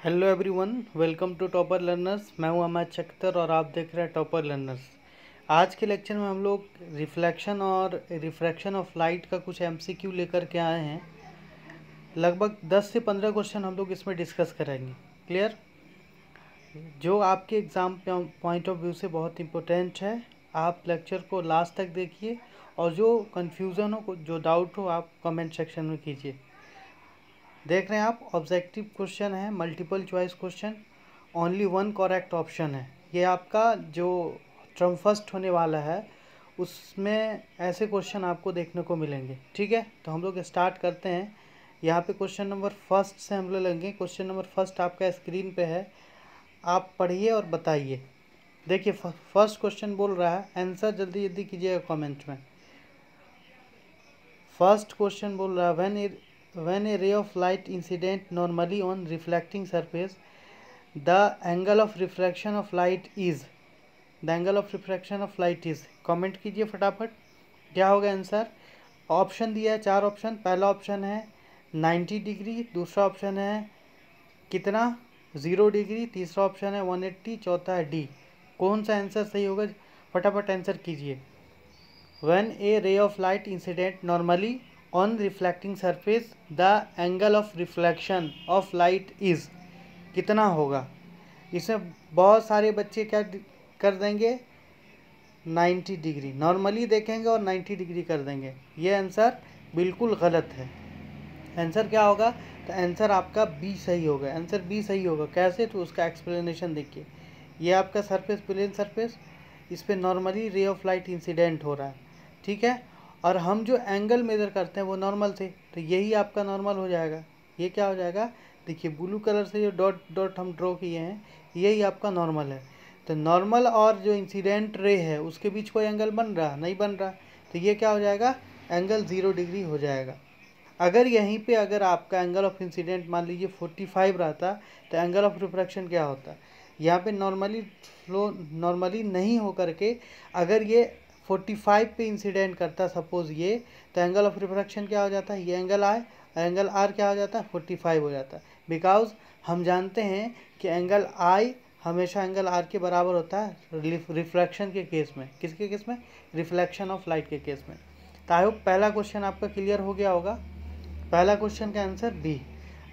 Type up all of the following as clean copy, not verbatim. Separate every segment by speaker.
Speaker 1: Hello everyone, welcome to topper learners. मैं हूं अमित चक्कर और आप देख रहे हैं टॉपर लर्नर्स। आज के लेक्चर में हम लोग रिफ्लेक्शन और रिफ्रैक्शन ऑफ लाइट का कुछ एमसीक्यू लेकर के आए हैं। लगभग 10 से 15 क्वेश्चन हम लोग इसमें डिस्कस करेंगे। क्लियर? जो आपके एग्ज़ाम पॉइंट ऑफ व्यू से बहुत इम्पोर्टेंट है। आप लेक्चर को लास्ट तक देखिए और जो कन्फ्यूज़न हो, जो डाउट हो, आप कमेंट सेक्शन में कीजिए। देख रहे हैं आप, ऑब्जेक्टिव क्वेश्चन है, multiple choice question, only one correct option है। ये आपका जो टर्म फर्स्ट होने वाला है उसमें ऐसे क्वेश्चन आपको देखने को मिलेंगे। ठीक है, तो हम लोग स्टार्ट करते हैं। यहाँ पे क्वेश्चन नंबर फर्स्ट से हम लोग लेंगे। क्वेश्चन नंबर फर्स्ट आपका स्क्रीन पे है, आप पढ़िए और बताइए। देखिए फर्स्ट क्वेश्चन बोल रहा है, आंसर जल्दी जल्दी कीजिएगा कमेंट में। फर्स्ट क्वेश्चन बोल रहा है, when a ray of light incident normally on reflecting surface, the angle of refraction of light is comment कीजिए फटाफट, क्या होगा आंसर। ऑप्शन दिया है, 4 ऑप्शन। पहला ऑप्शन है 90 डिग्री, दूसरा ऑप्शन है कितना 0 डिग्री, तीसरा ऑप्शन है 180, चौथा है डी। कौन सा आंसर सही होगा, फटाफट आंसर कीजिए। when a ray of light incident normally on reflecting surface, the angle of reflection of light is कितना होगा। इसमें बहुत सारे बच्चे क्या कर देंगे, 90 डिग्री नॉर्मली देखेंगे और 90 डिग्री कर देंगे। ये आंसर बिल्कुल गलत है। आंसर क्या होगा, तो आंसर आपका बी सही होगा। आंसर बी सही होगा। कैसे, तो उसका एक्सप्लेनेशन देखिए। ये आपका सरफेस, प्लेन सरफेस, इस पर normally ray of light incident हो रहा है। ठीक है, और हम जो एंगल मेजर करते हैं वो नॉर्मल से, तो यही आपका नॉर्मल हो जाएगा। ये क्या हो जाएगा, देखिए ब्लू कलर से जो डॉट डॉट हम ड्रॉ किए हैं यही आपका नॉर्मल है। तो नॉर्मल और जो इंसिडेंट रे है उसके बीच कोई एंगल बन रहा नहीं, बन रहा, तो ये क्या हो जाएगा, एंगल 0 डिग्री हो जाएगा। अगर यहीं पे अगर आपका एंगल ऑफ इंसिडेंट मान लीजिए 45 रहता, तो एंगल ऑफ रिफ्रैक्शन क्या होता, यहाँ पे नॉर्मली नहीं हो करके अगर ये 45 पे इंसिडेंट करता सपोज ये, तो एंगल ऑफ रिफ्रैक्शन क्या हो जाता है, ये एंगल आर क्या हो जाता है, 45 हो जाता है। बिकॉज हम जानते हैं कि एंगल आई हमेशा एंगल आर के बराबर होता है रिफ्रैक्शन के केस में। किसके केस में, रिफ्लेक्शन ऑफ लाइट के केस में। तो आई होप पहला क्वेश्चन आपका क्लियर हो गया होगा। पहला क्वेश्चन का आंसर बी।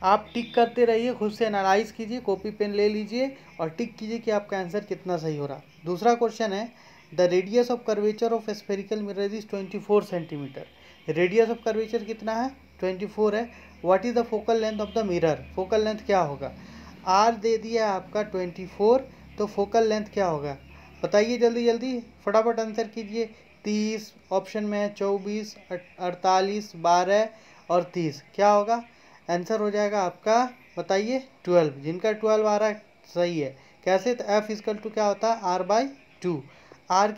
Speaker 1: आप टिक करते रहिए, खुद से एनालाइज कीजिए, कॉपी पेन ले लीजिए और टिक कीजिए कि आपका आंसर कितना सही हो रहा। दूसरा क्वेश्चन है, the radius of curvature of spherical mirror is 24 centimetre. Radius of curvature कितना है, 24 है। What is the focal length of the mirror, focal length क्या होगा। आर दे दिया है आपका 24, तो फोकल लेंथ क्या होगा बताइए जल्दी जल्दी, फटाफट आंसर कीजिए। 30 ऑप्शन में है, 24, 48, 12 और 30, क्या होगा आंसर हो जाएगा आपका, बताइए 12। जिनका 12 आ रहा है सही है। कैसे, तो एफ इजकल टू क्या होता है, R/2। आर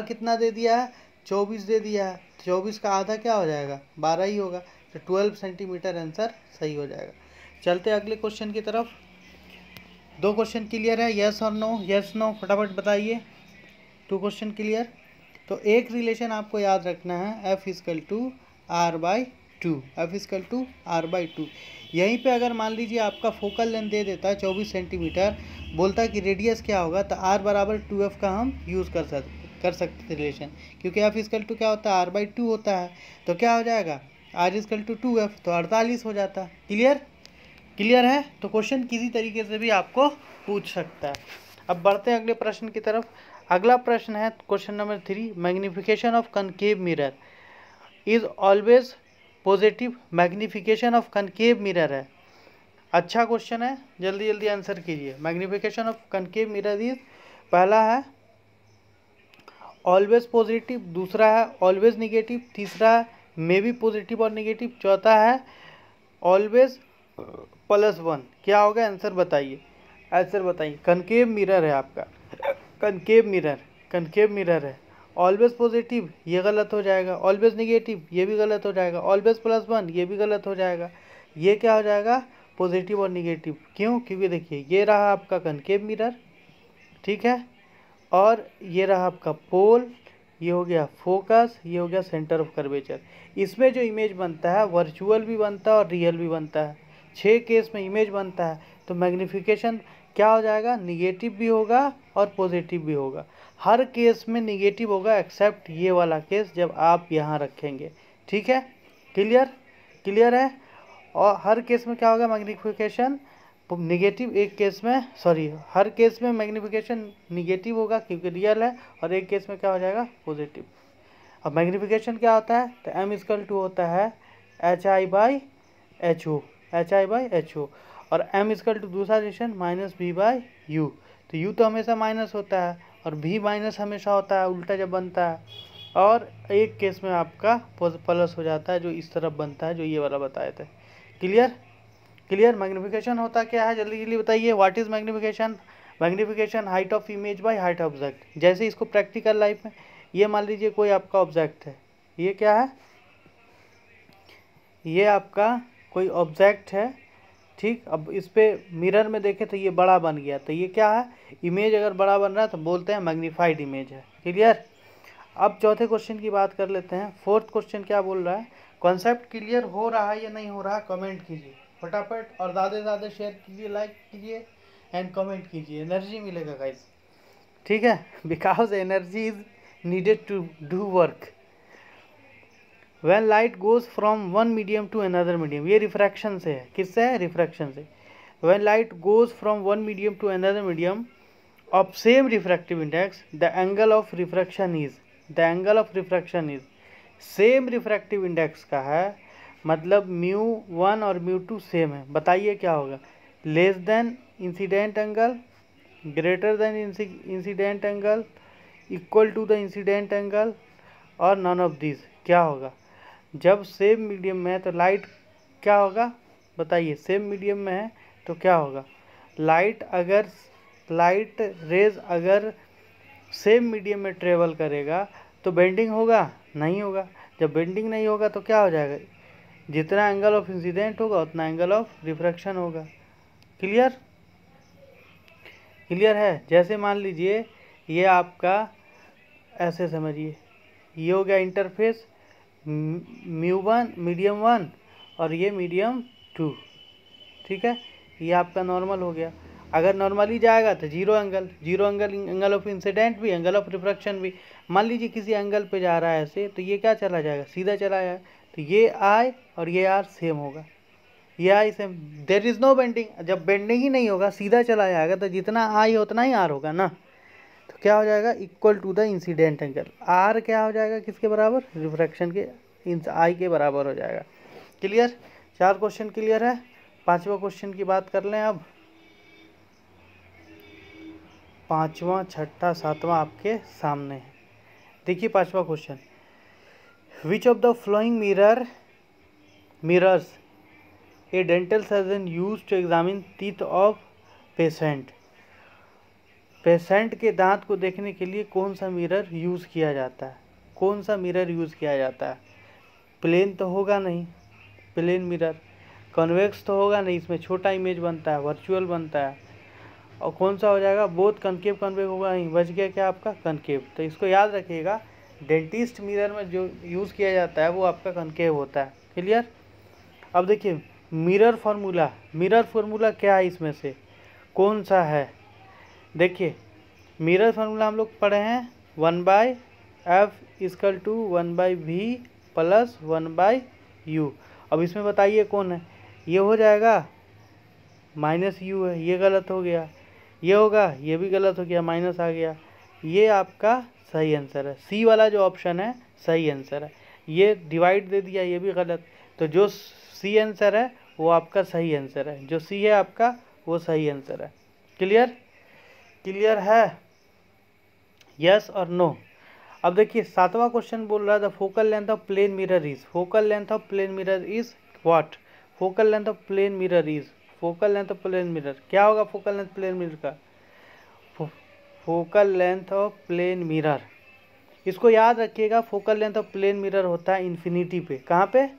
Speaker 1: कितना दे दिया है, 24 दे दिया है। 24 का आधा क्या हो जाएगा, 12 ही होगा। तो 12 सेंटीमीटर आंसर सही हो जाएगा। चलते अगले क्वेश्चन की तरफ। 2 क्वेश्चन क्लियर है, यस और नो, यस नो फटाफट बताइए। 2 क्वेश्चन क्लियर। तो एक रिलेशन आपको याद रखना है, F is equal to R/2, F is equal to R/2। यहीं पे अगर मान लीजिए आपका फोकल लेंथ दे देता है 24 सेंटीमीटर, बोलता है कि रेडियस क्या होगा, तो R बराबर 2F का हम यूज़ कर सकते थे रिलेशन, क्योंकि एफ इजकल टू क्या होता है, R/2 होता है। तो क्या हो जाएगा, R इजकल टू 2F, तो 48 हो जाता है। क्लियर है। तो क्वेश्चन किसी तरीके से भी आपको पूछ सकता है। अब बढ़ते हैं अगले प्रश्न की तरफ। अगला प्रश्न है question number 3, magnification of concave mirror is always positive. Magnification of concave mirror है, अच्छा क्वेश्चन है, जल्दी जल्दी आंसर कीजिए। Magnification of concave mirror is, पहला है ऑलवेज पॉजिटिव, दूसरा है ऑलवेज निगेटिव, तीसरा है मे बी पॉजिटिव और निगेटिव, चौथा है ऑलवेज +1। क्या होगा आंसर बताइए, आंसर बताइए। कनकेव मिरर है आपका, कनकेव मिरर है। ऑलवेज पॉजिटिव ये गलत हो जाएगा, ऑलवेज निगेटिव ये भी गलत हो जाएगा, ऑलवेज +1 ये भी गलत हो जाएगा। ये क्या हो जाएगा, पॉजिटिव और निगेटिव। क्यों, क्योंकि देखिए ये रहा आपका कनकेव मिरर, ठीक है, और ये रहा आपका पोल, ये हो गया फोकस, ये हो गया सेंटर ऑफ कर्वेचर। इसमें जो इमेज बनता है वर्चुअल भी बनता है और रियल भी बनता है। 6 केस में इमेज बनता है, तो मैग्नीफिकेशन क्या हो जाएगा, निगेटिव भी होगा और पॉजिटिव भी होगा। हर केस में निगेटिव होगा एक्सेप्ट ये वाला केस जब आप यहाँ रखेंगे। ठीक है, क्लियर, क्लियर है। और हर केस में क्या होगा, मैग्नीफिकेशन निगेटिव, एक केस में सॉरी हर केस में मैग्नीफिकेशन निगेटिव होगा क्योंकि रियल है, और एक केस में क्या हो जाएगा, पॉजिटिव। अब मैग्नीफिकेशन क्या होता है, तो m इक्वल टू होता है HI/HO, HI/HO, और m इक्वल टू दूसरा रिलेशन -B/U। तो U तो हमेशा माइनस होता है और B माइनस हमेशा होता है उल्टा जब बनता है, और एक केस में आपका प्लस हो जाता है जो इस तरफ बनता है, जो ये वाला बताए थे। Clear, clear. मैग्नीफिकेशन होता क्या है, जल्दी जल्दी बताइए, what is magnification. Magnification height of image by height object. जैसे इसको प्रैक्टिकल लाइफ में, ये मान लीजिए कोई आपका ऑब्जेक्ट है, ये क्या है, ये आपका कोई ऑब्जेक्ट है, ठीक। अब इस पे मिरर में देखें तो ये बड़ा बन गया, तो ये क्या है, इमेज अगर बड़ा बन रहा है तो बोलते हैं मैग्नीफाइड इमेज है। क्लियर। अब चौथे क्वेश्चन की बात कर लेते हैं। फोर्थ क्वेश्चन क्या बोल रहा है, कॉन्सेप्ट क्लियर हो रहा है या नहीं हो रहा, कमेंट कीजिए फटाफट, और ज़्यादा से ज़्यादा शेयर कीजिए, लाइक कीजिए एंड कमेंट कीजिए, एनर्जी मिलेगा गाइस। ठीक है, because energy is needed to do work. When light goes from one medium to another medium, ये रिफ्रैक्शन से है, किससे है, रिफ्रैक्शन से। When light goes from one medium to another medium of same refractive index, the angle of refraction is same refractive index का है, मतलब μ1 और μ2 सेम है। बताइए क्या होगा, less than incident angle, greater than incident angle, equal to the incident angle, और none of this. क्या होगा, जब सेम मीडियम में है तो लाइट क्या होगा, बताइए, सेम मीडियम में है तो क्या होगा, लाइट रेज अगर सेम मीडियम में ट्रेवल करेगा तो बेंडिंग होगा, नहीं होगा। जब बेंडिंग नहीं होगा तो क्या हो जाएगा, जितना एंगल ऑफ इंसिडेंट होगा उतना एंगल ऑफ रिफ्रैक्शन होगा। क्लियर, क्लियर है। जैसे मान लीजिए ये आपका, ऐसे समझिए, ये हो गया इंटरफेस μ1 मीडियम 1 और ये मीडियम 2, ठीक है, ये आपका नॉर्मल हो गया। अगर नॉर्मली जाएगा तो zero angle, angle of incident भी, एंगल ऑफ रिफ्रैक्शन भी। मान लीजिए किसी एंगल पे जा रहा है ऐसे, तो ये क्या चला जाएगा, सीधा चला जाएगा, तो ये I और ये R सेम होगा, ये I same, there is no bending. जब बेंडिंग ही नहीं होगा, सीधा चला जाएगा, तो जितना I उतना ही R होगा ना, तो क्या हो जाएगा, equal to the incident angle. R क्या हो जाएगा, किसके बराबर, रिफ्रैक्शन के I के बराबर हो जाएगा। क्लियर, 4 क्वेश्चन क्लियर है। 5वां क्वेश्चन की बात कर लें अब। 5वां, 6ठा, 7वां आपके सामने है। देखिए 5वां question, which of the following mirrors a dental surgeon use to examine teeth of patient. Patient के दांत को देखने के लिए कौन सा मिरर यूज़ किया जाता है, कौन सा मिरर यूज़ किया जाता है। प्लेन तो होगा नहीं, प्लेन मिरर, कन्वेक्स तो होगा नहीं, इसमें छोटा इमेज बनता है, वर्चुअल बनता है। और कौन सा हो जाएगा, बोथ कनकेव कन्वेक्स होगा नहीं, बच गया क्या आपका, कनकेव। तो इसको याद रखिएगा, डेंटिस्ट मिरर में जो यूज़ किया जाता है वो आपका कनकेव होता है। क्लियर। अब देखिए मिरर फार्मूला क्या है, इसमें से कौन सा है। देखिए मिरर फार्मूला हम लोग पढ़े हैं, 1/f equal to 1/v plus 1/u। अब इसमें बताइए कौन है, ये हो जाएगा -u है, ये गलत हो गया, ये होगा, ये भी गलत हो गया, माइनस आ गया, ये आपका सही आंसर है। सी वाला जो ऑप्शन है सही आंसर है। ये डिवाइड दे दिया, ये भी गलत, तो जो सी आंसर है वो आपका सही आंसर है, जो सी है आपका वो सही आंसर है। क्लियर, क्लियर है, यस और नो। अब देखिए 7वां क्वेश्चन बोल रहा था, focal length of plane mirror is, focal length of plane mirror is what, focal length of plane mirror is, focal length of plane mirror क्या होगा, फोकल लेंथ प्लेन मिरर का, focal length of plane mirror, इसको याद रखिएगा, focal length of plane mirror होता है infinity पे। कहाँ पे,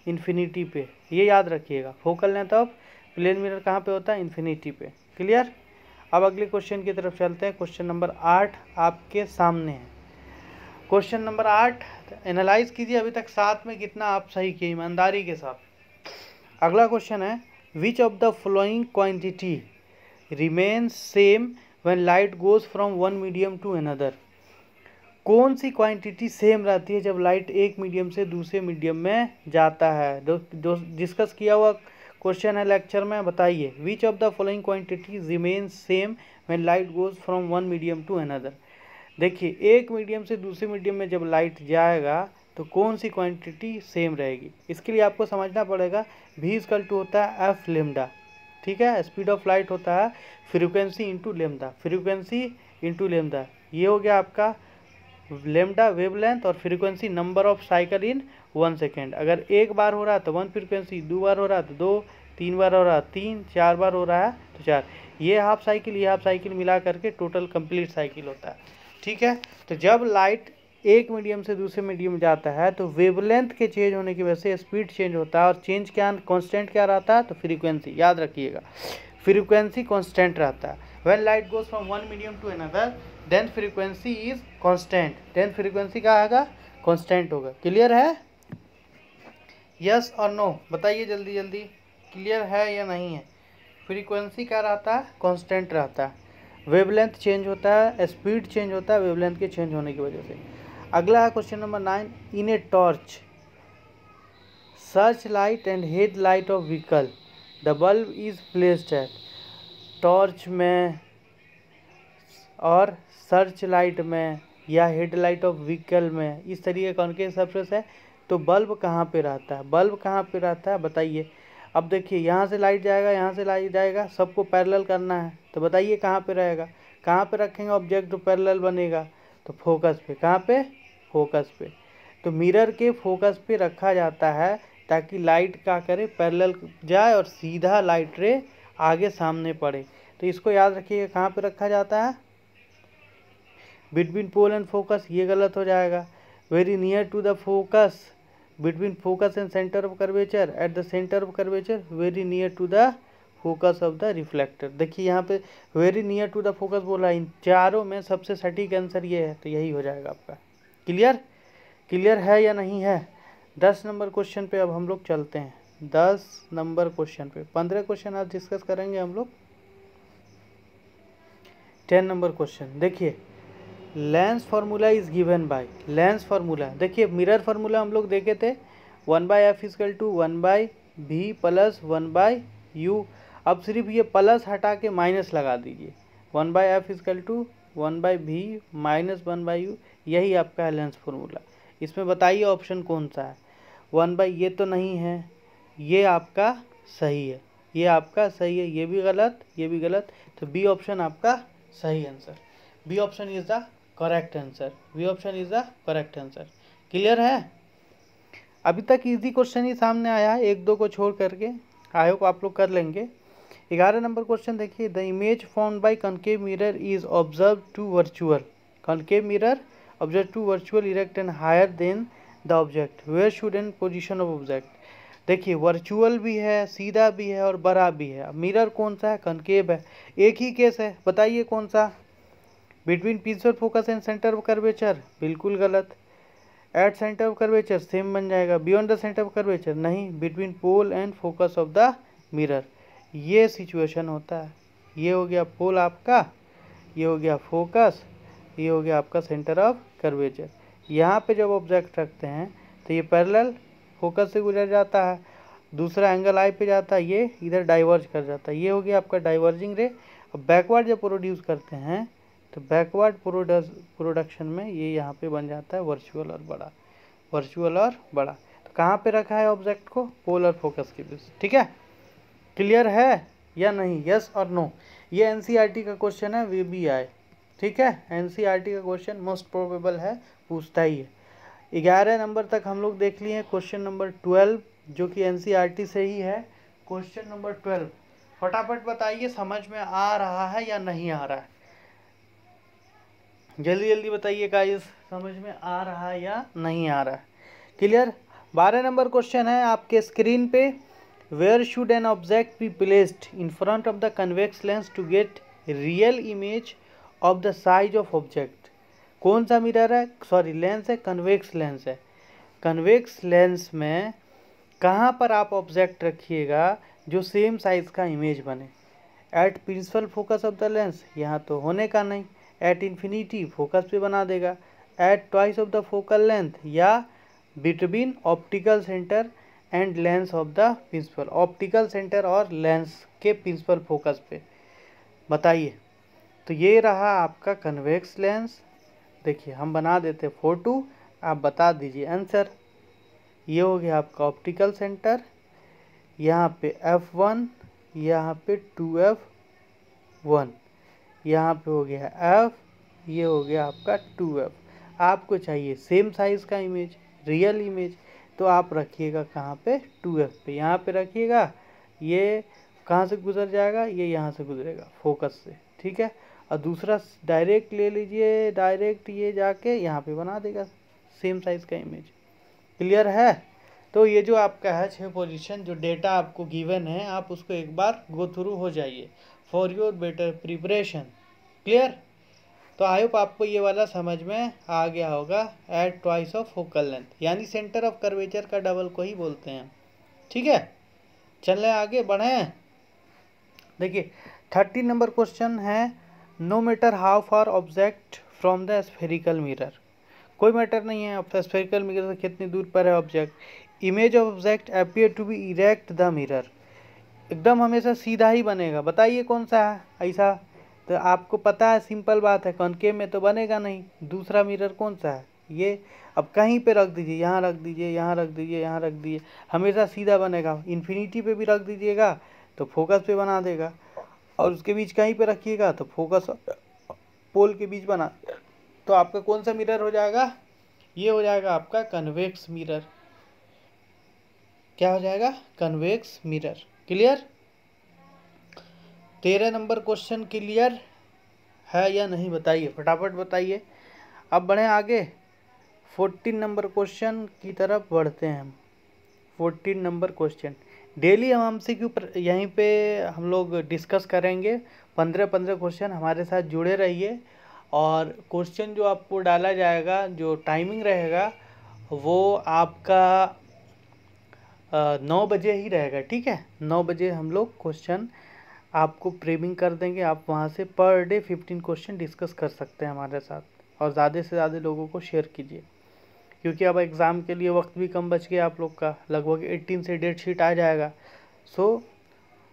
Speaker 1: इन्फिनिटी पे, ये याद रखिएगा, focal length of plane mirror कहाँ पे होता है, इन्फिनिटी पे। क्लियर। अब अगले क्वेश्चन की तरफ चलते हैं। क्वेश्चन नंबर 8 आपके सामने है। क्वेश्चन नंबर 8 एनालाइज कीजिए, अभी तक 7 में कितना आप सही किए ईमानदारी के साथ। अगला क्वेश्चन है, which of the following quantity remains same when light goes from one medium to another. कौन सी क्वांटिटी सेम रहती है जब लाइट एक मीडियम से दूसरे मीडियम में जाता है? जो डिस्कस किया हुआ क्वेश्चन है लेक्चर में, बताइए। Which of the following quantity remains same when light goes from one medium to another. देखिए, एक मीडियम से दूसरे मीडियम में जब लाइट जाएगा तो कौन सी क्वांटिटी सेम रहेगी? इसके लिए आपको समझना पड़ेगा v इक्वल टू होता है एफ लेमडा, ठीक है। स्पीड ऑफ लाइट होता है frequency into lambda, frequency into lambda. ये हो गया आपका लेमडा वेवलेंथ और frequency number of cycle in 1 second. अगर एक बार हो रहा है तो 1 फ्रीक्वेंसी, 2 बार हो रहा है तो 2, 3 बार हो रहा है 3, 4 बार हो रहा है तो 4। ये हाफ साइकिल मिला करके टोटल कंप्लीट साइकिल होता है, ठीक है। तो जब लाइट एक मीडियम से दूसरे मीडियम में जाता है तो वेवलेंथ के चेंज होने की वजह से स्पीड चेंज होता है, और चेंज क्या कांस्टेंट क्या रहता है? तो फ्रीक्वेंसी, याद रखिएगा, फ्रीक्वेंसी कांस्टेंट रहता है। When light goes from one medium to another then frequency is constant, then frequency क्या आएगा? कांस्टेंट होगा। क्लियर है? यस और नो बताइए जल्दी जल्दी, क्लियर है या नहीं है? फ्रीक्वेंसी क्या रहता है? कांस्टेंट रहता है। वेवलेंथ चेंज होता है, स्पीड चेंज होता है वेवलेंथ के चेंज होने की वजह से। अगला है question number 9। In a torch search light and head light of vehicle the bulb is placed at. Torch में और सर्च लाइट में या हेडलाइट ऑफ व्हीकल में इस तरीके का उनके सरफेस है, तो बल्ब कहाँ पे रहता है? बल्ब कहाँ पे रहता है बताइए। अब देखिए, यहाँ से लाइट जाएगा, यहाँ से लाइट जाएगा, सबको पैरेलल करना है, तो बताइए कहाँ पे रहेगा? कहाँ पे रखेंगे ऑब्जेक्ट तो पैरेलल बनेगा? तो फोकस पे। कहाँ पे? फोकस पे। तो मिरर के फोकस पे रखा जाता है ताकि लाइट क्या करे? पैरेलल जाए और सीधा लाइट रे आगे सामने पड़े। तो इसको याद रखिएगा, कहाँ पे रखा जाता है? बिटवीन पोल एंड फोकस, ये गलत हो जाएगा। Very near to the focus, between focus and centre of curvature, at the centre of curvature, very near to the focus of the reflector. देखिए यहाँ पे very near to the focus बोला, इन चारों में सबसे सटीक आंसर ये है, तो यही हो जाएगा आपका। क्लियर? क्लियर है या नहीं है? 10 नंबर क्वेश्चन पे अब हम लोग चलते हैं। 10 नंबर क्वेश्चन पे 15 क्वेश्चन आज डिस्कस करेंगे हम लोग। 10 नंबर क्वेश्चन देखिए, lens formula is given by. Lens formula देखिए, मिरर फार्मूला हम लोग देखे थे 1/f equal to 1/v plus 1/u। अब सिर्फ ये प्लस हटा के माइनस लगा दीजिए। 1/f equal to 1/v minus 1/u, यही आपका है लेंस फार्मूला। इसमें बताइए ऑप्शन कौन सा है? 1/, ये तो नहीं है, ये आपका सही है, ये आपका सही है, ये भी गलत, ये भी गलत, तो बी ऑप्शन आपका सही answer. B option is the correct answer. B option is the correct answer. Clear है? अभी तक इजी क्वेश्चन ही सामने आया है, एक दो को छोड़ करके। आई होप आप लोग कर लेंगे। 11 नंबर क्वेश्चन देखिए, the image found by concave mirror is observe to virtual. Concave mirror observe to virtual erect and higher than the object, where should and position of object. देखिए, virtual भी है, सीधा भी है और बड़ा भी है। मिरर कौन सा है? कनकेव है। एक ही केस है, बताइए कौन सा? Between principal focus and centre of curvature, बिल्कुल गलत। At centre of curvature same बन जाएगा। Beyond the centre of curvature नहीं। Between pole and focus of the mirror, ये सिचुएशन होता है। ये हो गया पोल आपका, ये हो गया फोकस, ये हो गया आपका सेंटर ऑफ कर्वेचर। यहाँ पे जब ऑब्जेक्ट रखते हैं तो ये पैरेलल फोकस से गुजर जाता है, दूसरा एंगल आई पे जाता है, ये इधर डाइवर्ज कर जाता है, ये हो गया आपका डाइवर्जिंग रे। अब बैकवर्ड जब प्रोड्यूस करते हैं तो बैकवर्ड प्रोडक्शन में ये यहाँ पे बन जाता है वर्चुअल और बड़ा, वर्चुअल और बड़ा। तो कहाँ पे रखा है ऑब्जेक्ट को? पोल और फोकस के बीच, ठीक है। क्लियर है या नहीं? यस और नो। ये एनसीईआरटी का क्वेश्चन है, VBI, ठीक है। एनसीईआरटी का क्वेश्चन मोस्ट प्रोबेबल है, पूछता ही है। 11 नंबर तक हम लोग देख लिए हैं। क्वेश्चन नंबर 12 जो कि एनसीईआरटी से ही है। क्वेश्चन नंबर 12 फटाफट बताइए, समझ में आ रहा है या नहीं आ रहा है? जल्दी जल्दी बताइए गाइस, समझ में आ रहा है या नहीं आ रहा है? क्लियर? 12 नंबर क्वेश्चन है आपके स्क्रीन पे। Where should an object be placed in front of the convex lens to get real image of the size of object. कौन सा मिरर है? सॉरी लेंस है, कन्वेक्स लेंस है। कन्वेक्स लेंस में कहाँ पर आप ऑब्जेक्ट रखिएगा जो सेम साइज का इमेज बने। At principal focus of the lens, यहाँ तो होने का नहीं। एट इन्फिनिटी फोकस पे बना देगा। At twice of the focal length, या between optical centre and lens of the principal, optical centre और लेंस के प्रिंसिपल फोकस पे। बताइए, तो ये रहा आपका कन्वेक्स लेंस। देखिए हम बना देते फोटो, आप बता दीजिए आंसर। ये हो गया आपका ऑप्टिकल सेंटर, यहाँ पे F1, यहाँ पे 2F1, यहाँ पे हो गया F, ये हो गया आपका 2F। आपको चाहिए सेम साइज का इमेज, रियल इमेज, तो आप रखिएगा कहाँ पे, 2F पे। यहाँ पे रखिएगा, ये कहाँ से गुजर जाएगा, ये यहाँ से गुजरेगा फोकस से, ठीक है। और दूसरा डायरेक्ट ले लीजिए, डायरेक्ट ये जाके यहाँ पे बना देगा सेम साइज का इमेज। क्लियर है? तो ये जो आपका है 6 पोजीशन, जो डेटा आपको गिवन है, आप उसको एक बार गो थ्रू हो जाइए for your better preparation. Clear? तो आई होप आपको ये वाला समझ में आ गया होगा। At twice of focal length, यानी सेंटर ऑफ कर्वेचर का डबल को ही बोलते हैं। ठीक है, चलें आगे बढ़ें। देखिए 13 नंबर क्वेश्चन है, no matter how far object from the spherical mirror. कोई मैटर नहीं है अब स्फेरिकल मिरर से कितनी दूर पर है object. Image of object appear to be erect the mirror, एकदम हमेशा सीधा ही बनेगा। बताइए कौन सा है ऐसा, तो आपको पता है, सिंपल बात है, कॉनकेव में तो बनेगा नहीं। दूसरा मिरर कौन सा है ये, अब कहीं पे रख दीजिए, यहाँ रख दीजिए, यहाँ रख दीजिए, यहाँ रख दीजिए, हमेशा सीधा बनेगा। इन्फिनिटी पे भी रख दीजिएगा तो फोकस पे बना देगा, और उसके बीच कहीं पे रखिएगा तो फोकस पोल के बीच बना, तो आपका कौन सा मिरर हो जाएगा, ये हो जाएगा आपका कन्वेक्स मिरर। क्या हो जाएगा, convex mirror. Clear? 13 number question clear है या नहीं बताइए, फटाफट बताइए। अब बढ़ें आगे, 14 नंबर क्वेश्चन की तरफ बढ़ते हैं हम। 14 नंबर क्वेश्चन डेली हम MCQ यहीं पे हम लोग डिस्कस करेंगे। 15-15 क्वेश्चन हमारे साथ जुड़े रहिए, और क्वेश्चन जो आपको डाला जाएगा, जो टाइमिंग रहेगा वो आपका 9 बजे ही रहेगा। ठीक है, 9 बजे हम लोग क्वेश्चन आपको प्रेमिंग कर देंगे। आप वहाँ से पर डे 15 क्वेश्चन डिस्कस कर सकते हैं हमारे साथ, और ज़्यादा से ज़्यादा लोगों को शेयर कीजिए, क्योंकि अब एग्ज़ाम के लिए वक्त भी कम बच गया आप लोग का, लगभग 18 से डेट शीट आ जाएगा। सो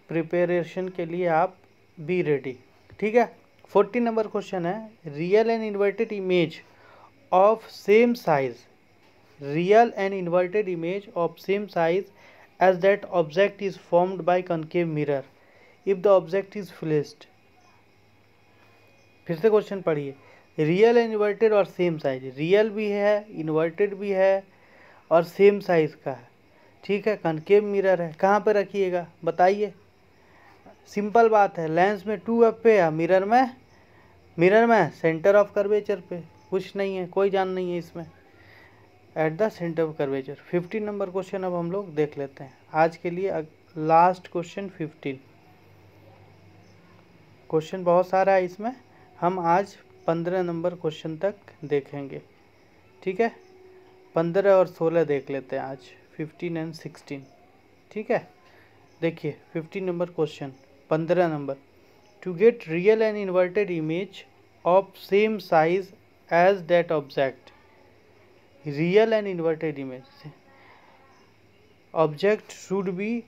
Speaker 1: प्रिपरेशन के लिए आप बी रेडी। ठीक है, 14 नंबर क्वेश्चन है, real and inverted image of same size, real and inverted image of same size as that object is formed by concave mirror if the object is placed। फिर से question पढ़िए, real and inverted और same size, real भी है, inverted भी है, और same size का है। ठीक है, कनकेव मिरर है, कहाँ पे रखिएगा बताइए। सिंपल बात है, लेंस में 2F पे या मिरर में सेंटर ऑफ कर्वेचर पे। कुछ नहीं है, कोई जान नहीं है इसमें, eight the centre of curvature. 15 number question अब हम लोग देख लेते हैं आज के लिए। लास्ट क्वेश्चन 15, क्वेश्चन बहुत सारा है इसमें, हम आज 15 नंबर क्वेश्चन तक देखेंगे। ठीक है, 15 और 16 देख लेते हैं आज, 15 एंड 16। ठीक है, देखिए 15 number question, 15 number, to get real and inverted image of same size as that object. Real and inverted image, object should be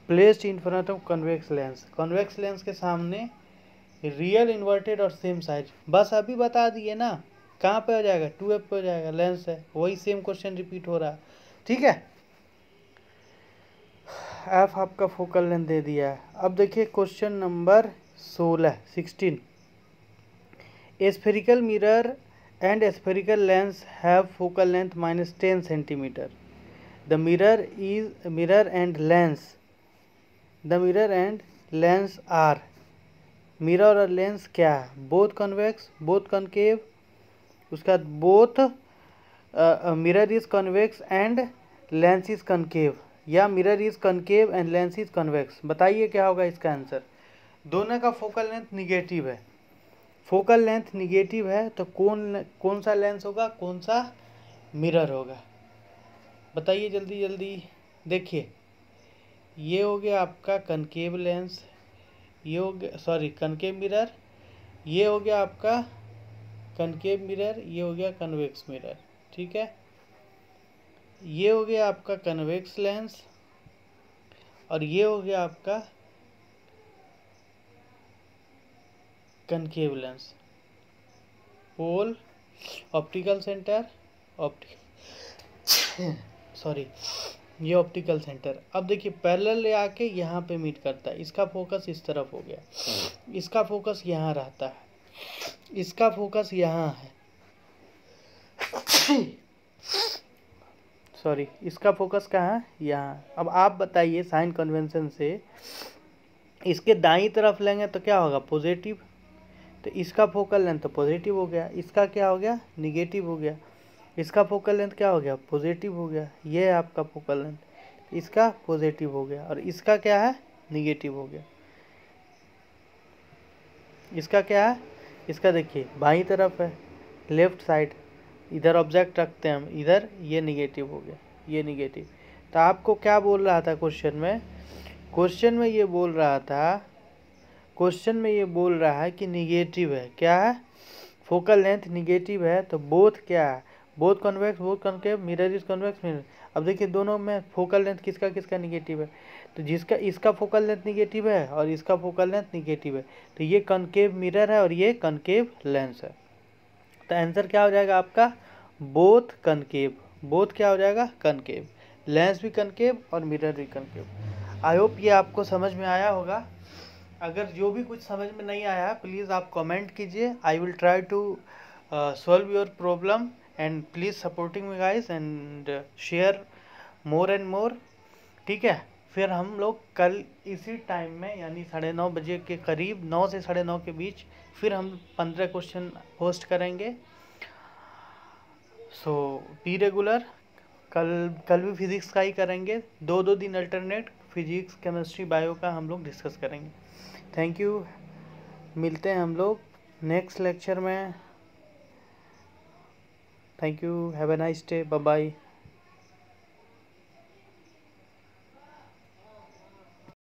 Speaker 1: placed in front of convex lens, convex lens के सामने real, inverted और same size. बस अभी बता दिए ना, कहाँ पे हो जाएगा, 2F पे हो जाएगा, लेंस है, वही सेम क्वेश्चन रिपीट हो रहा है। ठीक है, F आपका फोकल लेंथ दे दिया है। अब देखिए question number 16, spherical mirror and spherical lens have focal length -10 centimeter. The mirror and lens are, mirror और लेंस क्या है, बोथ कन्वेक्स बोथ कनकेव, उसका both mirror is convex and lens is concave, या mirror is concave and lens is convex. बताइए क्या होगा इसका answer. दोनों का फोकल लेंथ निगेटिव है, फोकल लेंथ निगेटिव है, तो कौन सा लेंस होगा, कौन सा मिरर होगा, बताइए जल्दी जल्दी। देखिए ये हो गया आपका कनकेव लेंस, ये हो गया सॉरी कनकेव मिरर, ये हो गया आपका कनकेव मिरर, ये हो गया कन्वेक्स मिरर। ठीक है, ये हो गया आपका कन्वेक्स लेंस और ये हो गया आपका कनकेव लेंस। पोल, ऑप्टिकल सेंटर, सॉरी ये ऑप्टिकल सेंटर। अब देखिए पैरेलल ले आके यहाँ पे मीट करता है, इसका फोकस इस तरफ हो गया, इसका फोकस यहाँ रहता है, इसका फोकस यहाँ है, सॉरी इसका फोकस कहाँ है, यहाँ। अब आप बताइए साइन कन्वेंशन से इसके दाईं तरफ लेंगे तो क्या होगा, पॉजिटिव, तो इसका फोकल लेंथ तो पॉजिटिव हो गया, इसका क्या हो गया, निगेटिव हो गया, इसका फोकल लेंथ क्या हो गया, पॉजिटिव हो गया। ये है आपका फोकल लेंथ, इसका पॉजिटिव हो गया और इसका क्या है, निगेटिव हो गया। इसका क्या है, इसका देखिए बाईं तरफ है, लेफ्ट साइड, इधर ऑब्जेक्ट रखते हैं हम, इधर ये निगेटिव हो गया, ये निगेटिव। तो आपको क्या बोल रहा था क्वेश्चन में, क्वेश्चन में ये बोल रहा था, क्वेश्चन में ये बोल रहा है कि निगेटिव है, क्या है, फोकल लेंथ निगेटिव है, तो बोथ क्या है, both convex both concave, mirror is convex mirror. अब देखिए दोनों में फोकल लेंथ किसका किसका निगेटिव है, तो जिसका इसका फोकल लेंथ निगेटिव है और इसका फोकल लेंथ निगेटिव है, तो ये कनकेव मिरर है और ये कनकेव लेंस है। तो आंसर क्या हो जाएगा आपका, बोथ कनकेव, बोथ क्या हो जाएगा, कनकेव, लेंस भी कनकेव और मिरर भी कनकेव। आई होप ये आपको समझ में आया होगा। अगर जो भी कुछ समझ में नहीं आया प्लीज़ आप कमेंट कीजिए, I will try to solve your problem and please supporting me guys and share more and more. ठीक है, फिर हम लोग कल इसी टाइम में यानी 9:30 बजे के करीब, 9 से 9:30 के बीच फिर हम 15 क्वेश्चन पोस्ट करेंगे। सो बी रेगुलर, कल भी फिजिक्स का ही करेंगे, 2 दिन अल्टरनेट फिजिक्स केमिस्ट्री बायो का हम लोग डिस्कस करेंगे। थैंक यू, मिलते हैं हम लोग नेक्स्ट लेक्चर में। Thank you, have a nice day, bye bye.